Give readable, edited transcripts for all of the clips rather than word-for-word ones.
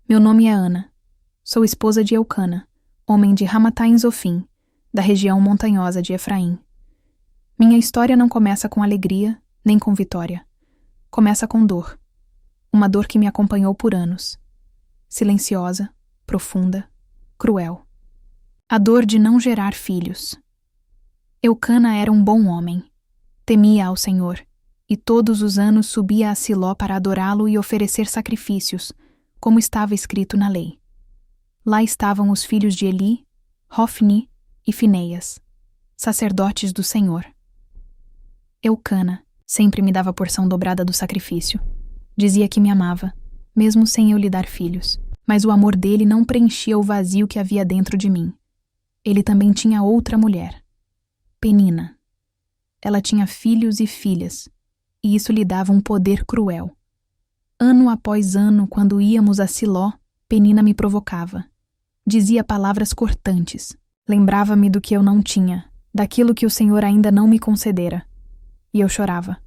Meu nome é Ana. Sou esposa de Eucana, homem de Ramataim-Zofim, da região montanhosa de Efraim. Minha história não começa com alegria, nem com vitória. Começa com dor. Uma dor que me acompanhou por anos. Silenciosa, profunda, cruel. A dor de não gerar filhos. Eucana era um bom homem. Temia ao Senhor, e todos os anos subia a Siló para adorá-lo e oferecer sacrifícios, como estava escrito na lei. Lá estavam os filhos de Eli, Hofni e Fineias, sacerdotes do Senhor. Eucana sempre me dava a porção dobrada do sacrifício. Dizia que me amava, mesmo sem eu lhe dar filhos, mas o amor dele não preenchia o vazio que havia dentro de mim. Ele também tinha outra mulher, Penina. Ela tinha filhos e filhas, e isso lhe dava um poder cruel. Ano após ano, quando íamos a Siló, Penina me provocava. Dizia palavras cortantes. Lembrava-me do que eu não tinha, daquilo que o Senhor ainda não me concedera. E eu chorava.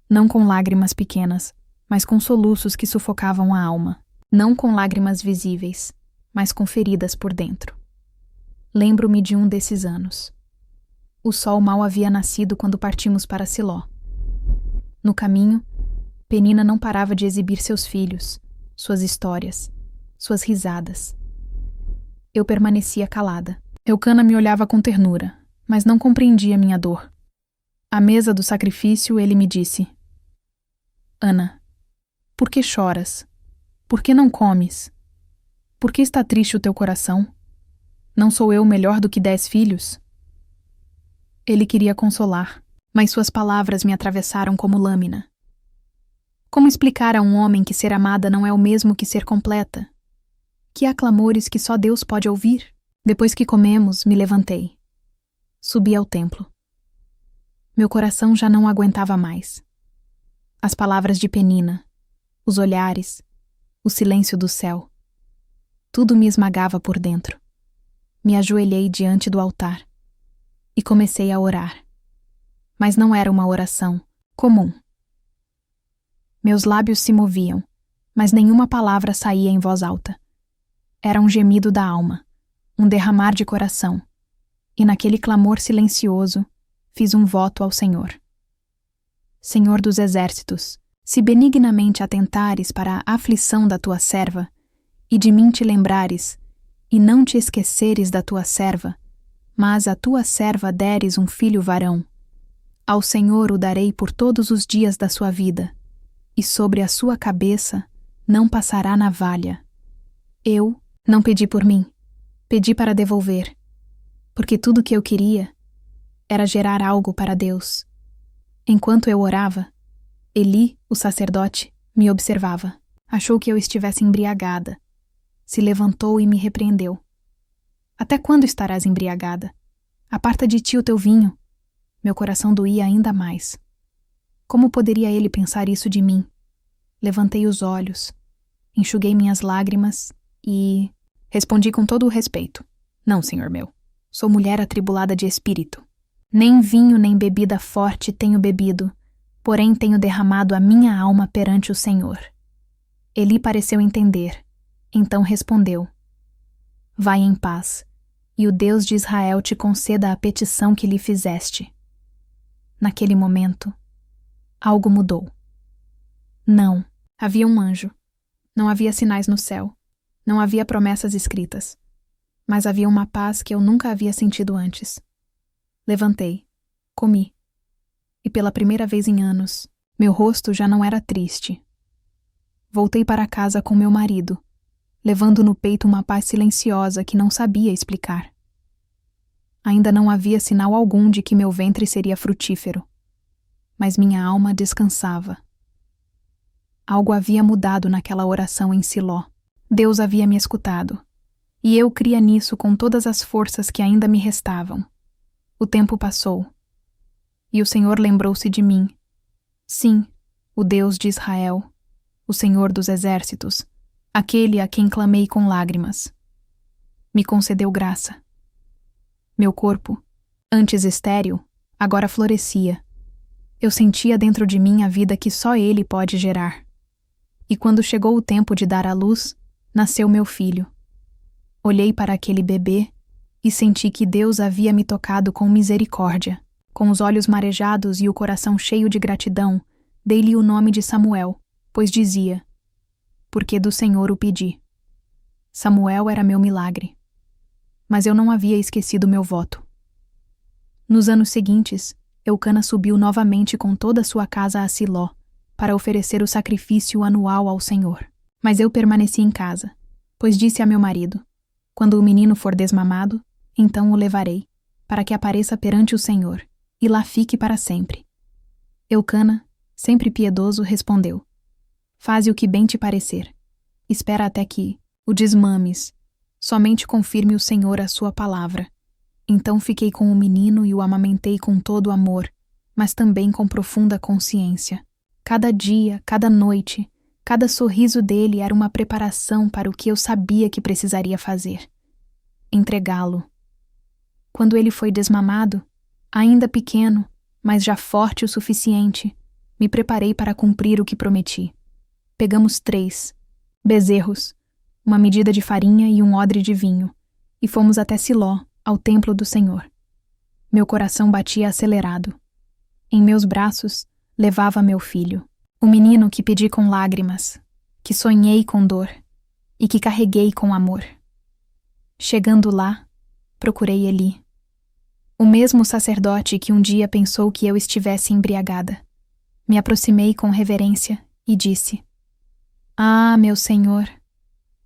Não com lágrimas pequenas, mas com soluços que sufocavam a alma. Não com lágrimas visíveis, mas com feridas por dentro. Lembro-me de um desses anos. O sol mal havia nascido quando partimos para Siló. No caminho, Penina não parava de exibir seus filhos, suas histórias, suas risadas. Eu permanecia calada. Eucana me olhava com ternura, mas não compreendia minha dor. À mesa do sacrifício, ele me disse: Ana, por que choras? Por que não comes? Por que está triste o teu coração? Não sou eu melhor do que 10 filhos? Ele queria consolar, mas suas palavras me atravessaram como lâmina. Como explicar a um homem que ser amada não é o mesmo que ser completa? Que há clamores que só Deus pode ouvir? Depois que comemos, me levantei. Subi ao templo. Meu coração já não aguentava mais. As palavras de Penina, os olhares, o silêncio do céu. Tudo me esmagava por dentro. Me ajoelhei diante do altar e comecei a orar. Mas não era uma oração comum. Meus lábios se moviam, mas nenhuma palavra saía em voz alta. Era um gemido da alma, um derramar de coração, e naquele clamor silencioso, fiz um voto ao Senhor. Senhor dos exércitos, se benignamente atentares para a aflição da tua serva, e de mim te lembrares, e não te esqueceres da tua serva, mas a tua serva deres um filho varão, ao Senhor o darei por todos os dias da sua vida, e sobre a sua cabeça não passará navalha. Eu não pedi por mim, pedi para devolver, porque tudo que eu queria era gerar algo para Deus. Enquanto eu orava, Eli, o sacerdote, me observava. Achou que eu estivesse embriagada. Se levantou e me repreendeu. Até quando estarás embriagada? Aparta de ti o teu vinho. Meu coração doía ainda mais. Como poderia ele pensar isso de mim? Levantei os olhos, enxuguei minhas lágrimas e respondi com todo o respeito: Não, senhor meu. Sou mulher atribulada de espírito. Nem vinho nem bebida forte tenho bebido, porém tenho derramado a minha alma perante o Senhor. Eli pareceu entender, então respondeu: Vai em paz, e o Deus de Israel te conceda a petição que lhe fizeste. Naquele momento, algo mudou. Não, havia um anjo. Não havia sinais no céu. Não havia promessas escritas. Mas havia uma paz que eu nunca havia sentido antes. Levantei, comi. E pela primeira vez em anos, meu rosto já não era triste. Voltei para casa com meu marido, levando no peito uma paz silenciosa que não sabia explicar. Ainda não havia sinal algum de que meu ventre seria frutífero, mas minha alma descansava. Algo havia mudado naquela oração em Siló. Deus havia me escutado, e eu cria nisso com todas as forças que ainda me restavam. O tempo passou, e o Senhor lembrou-se de mim. Sim, o Deus de Israel, o Senhor dos exércitos, aquele a quem clamei com lágrimas. Me concedeu graça. Meu corpo, antes estéril, agora florescia. Eu sentia dentro de mim a vida que só Ele pode gerar. E quando chegou o tempo de dar à luz, nasceu meu filho. Olhei para aquele bebê e senti que Deus havia me tocado com misericórdia. Com os olhos marejados e o coração cheio de gratidão, dei-lhe o nome de Samuel, pois dizia: porque do Senhor o pedi. Samuel era meu milagre. Mas eu não havia esquecido meu voto. Nos anos seguintes, Eucana subiu novamente com toda a sua casa a Siló, para oferecer o sacrifício anual ao Senhor. Mas eu permaneci em casa, pois disse a meu marido: quando o menino for desmamado, então o levarei, para que apareça perante o Senhor, e lá fique para sempre. Eucana, sempre piedoso, respondeu: faze o que bem te parecer. Espera até que o desmames. Somente confirme o Senhor a sua palavra. Então fiquei com o menino e o amamentei com todo amor, mas também com profunda consciência. Cada dia, cada noite, cada sorriso dele era uma preparação para o que eu sabia que precisaria fazer: entregá-lo. Quando ele foi desmamado, ainda pequeno, mas já forte o suficiente, me preparei para cumprir o que prometi. Pegamos 3 bezerros, uma medida de farinha e um odre de vinho, e fomos até Siló, ao templo do Senhor. Meu coração batia acelerado. Em meus braços, levava meu filho, o menino que pedi com lágrimas, que sonhei com dor e que carreguei com amor. Chegando lá, procurei Eli, o mesmo sacerdote que um dia pensou que eu estivesse embriagada. Me aproximei com reverência e disse: ah, meu Senhor,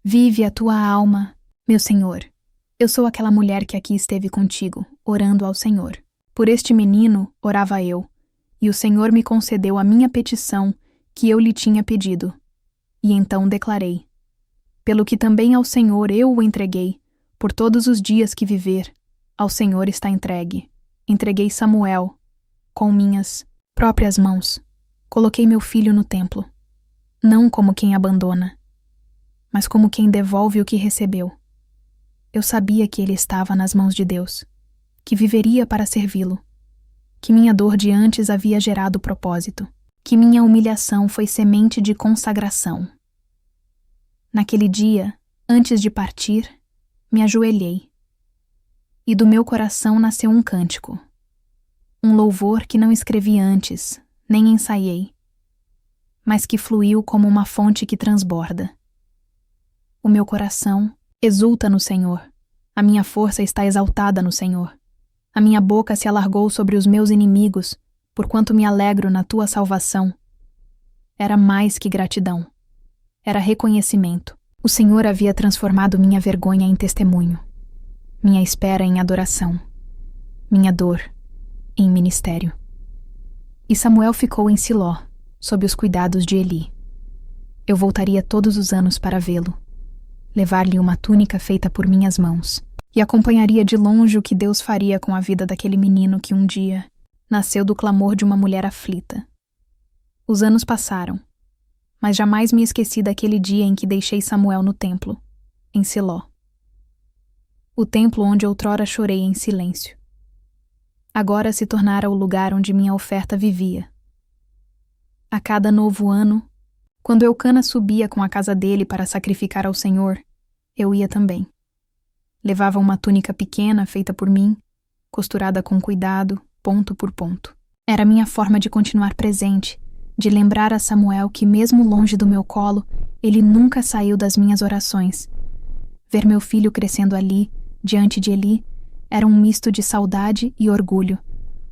vive a tua alma, meu Senhor. Eu sou aquela mulher que aqui esteve contigo, orando ao Senhor. Por este menino, orava eu, e o Senhor me concedeu a minha petição que eu lhe tinha pedido. E então declarei: pelo que também ao Senhor eu o entreguei, por todos os dias que viver, ao Senhor está entregue. Entreguei Samuel, com minhas próprias mãos. Coloquei meu filho no templo, não como quem abandona, mas como quem devolve o que recebeu. Eu sabia que ele estava nas mãos de Deus, que viveria para servi-lo, que minha dor de antes havia gerado propósito, que minha humilhação foi semente de consagração. Naquele dia, antes de partir, me ajoelhei, e do meu coração nasceu um cântico, um louvor que não escrevi antes, nem ensaiei, mas que fluiu como uma fonte que transborda. O meu coração exulta no Senhor, a minha força está exaltada no Senhor. A minha boca se alargou sobre os meus inimigos, porquanto me alegro na tua salvação. Era mais que gratidão. Era reconhecimento. O Senhor havia transformado minha vergonha em testemunho, minha espera em adoração, minha dor em ministério. E Samuel ficou em Siló, sob os cuidados de Eli. Eu voltaria todos os anos para vê-lo, levar-lhe uma túnica feita por minhas mãos, e acompanharia de longe o que Deus faria com a vida daquele menino que um dia nasceu do clamor de uma mulher aflita. Os anos passaram, mas jamais me esqueci daquele dia em que deixei Samuel no templo, em Siló. O templo onde outrora chorei em silêncio. Agora se tornara o lugar onde minha oferta vivia. A cada novo ano, quando Eucana subia com a casa dele para sacrificar ao Senhor, eu ia também. Levava uma túnica pequena feita por mim, costurada com cuidado, ponto por ponto. Era minha forma de continuar presente, de lembrar a Samuel que mesmo longe do meu colo, ele nunca saiu das minhas orações. Ver meu filho crescendo ali, diante de Eli, era um misto de saudade e orgulho.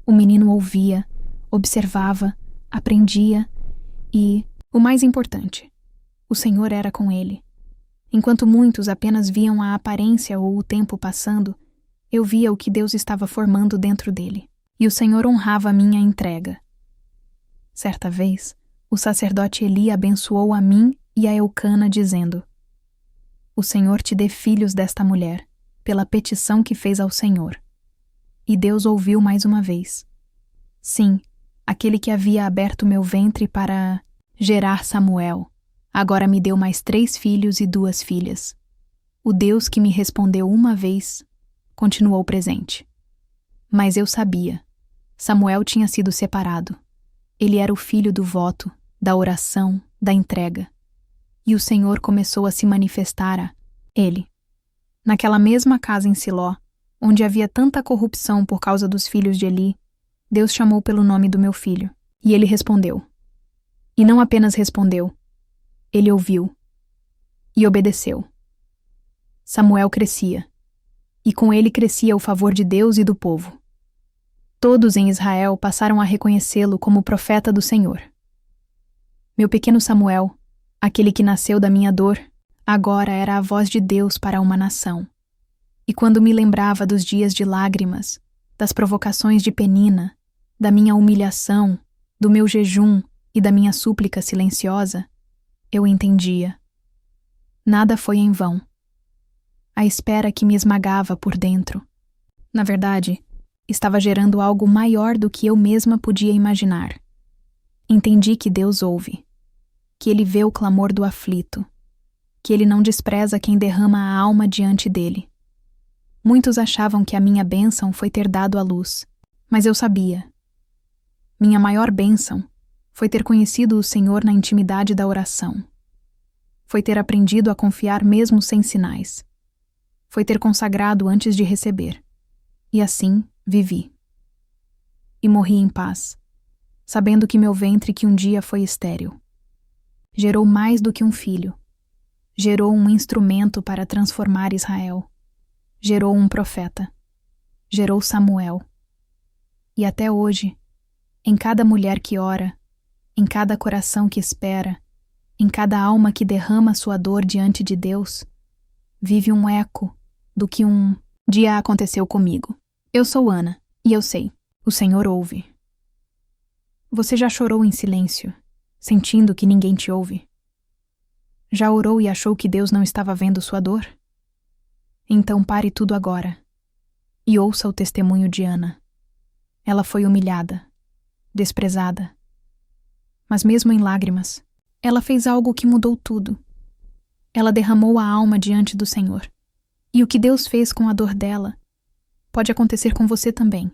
O menino ouvia, observava, aprendia e, o mais importante, o Senhor era com ele. Enquanto muitos apenas viam a aparência ou o tempo passando, eu via o que Deus estava formando dentro dele, e o Senhor honrava a minha entrega. Certa vez, o sacerdote Eli abençoou a mim e a Eucana, dizendo: o Senhor te dê filhos desta mulher, pela petição que fez ao Senhor. E Deus ouviu mais uma vez. Sim, aquele que havia aberto meu ventre para gerar Samuel, agora me deu mais 3 filhos e 2 filhas. O Deus que me respondeu uma vez, continuou presente. Mas eu sabia. Samuel tinha sido separado. Ele era o filho do voto, da oração, da entrega. e o Senhor começou a se manifestar a ele. Naquela mesma casa em Siló, onde havia tanta corrupção por causa dos filhos de Eli, Deus chamou pelo nome do meu filho, e ele respondeu. E não apenas respondeu, ele ouviu e obedeceu. Samuel crescia, e com ele crescia o favor de Deus e do povo. Todos em Israel passaram a reconhecê-lo como profeta do Senhor. Meu pequeno Samuel, aquele que nasceu da minha dor, agora era a voz de Deus para uma nação. E quando me lembrava dos dias de lágrimas, das provocações de Penina, da minha humilhação, do meu jejum e da minha súplica silenciosa, eu entendia. Nada foi em vão. A espera que me esmagava por dentro, na verdade, estava gerando algo maior do que eu mesma podia imaginar. Entendi que Deus ouve, que Ele vê o clamor do aflito, que Ele não despreza quem derrama a alma diante dele. Muitos achavam que a minha bênção foi ter dado à luz, mas eu sabia. Minha maior bênção foi ter conhecido o Senhor na intimidade da oração. Foi ter aprendido a confiar mesmo sem sinais. Foi ter consagrado antes de receber. E assim vivi. E morri em paz, sabendo que meu ventre que um dia foi estéril gerou mais do que um filho. Gerou um instrumento para transformar Israel. Gerou um profeta. Gerou Samuel. E até hoje, em cada mulher que ora, em cada coração que espera, em cada alma que derrama sua dor diante de Deus, vive um eco do que um dia aconteceu comigo. Eu sou Ana, e eu sei, o Senhor ouve. Você já chorou em silêncio, sentindo que ninguém te ouve? Já orou e achou que Deus não estava vendo sua dor? Então pare tudo agora e ouça o testemunho de Ana. Ela foi humilhada, desprezada. Mas mesmo em lágrimas, ela fez algo que mudou tudo. Ela derramou a alma diante do Senhor. E o que Deus fez com a dor dela pode acontecer com você também.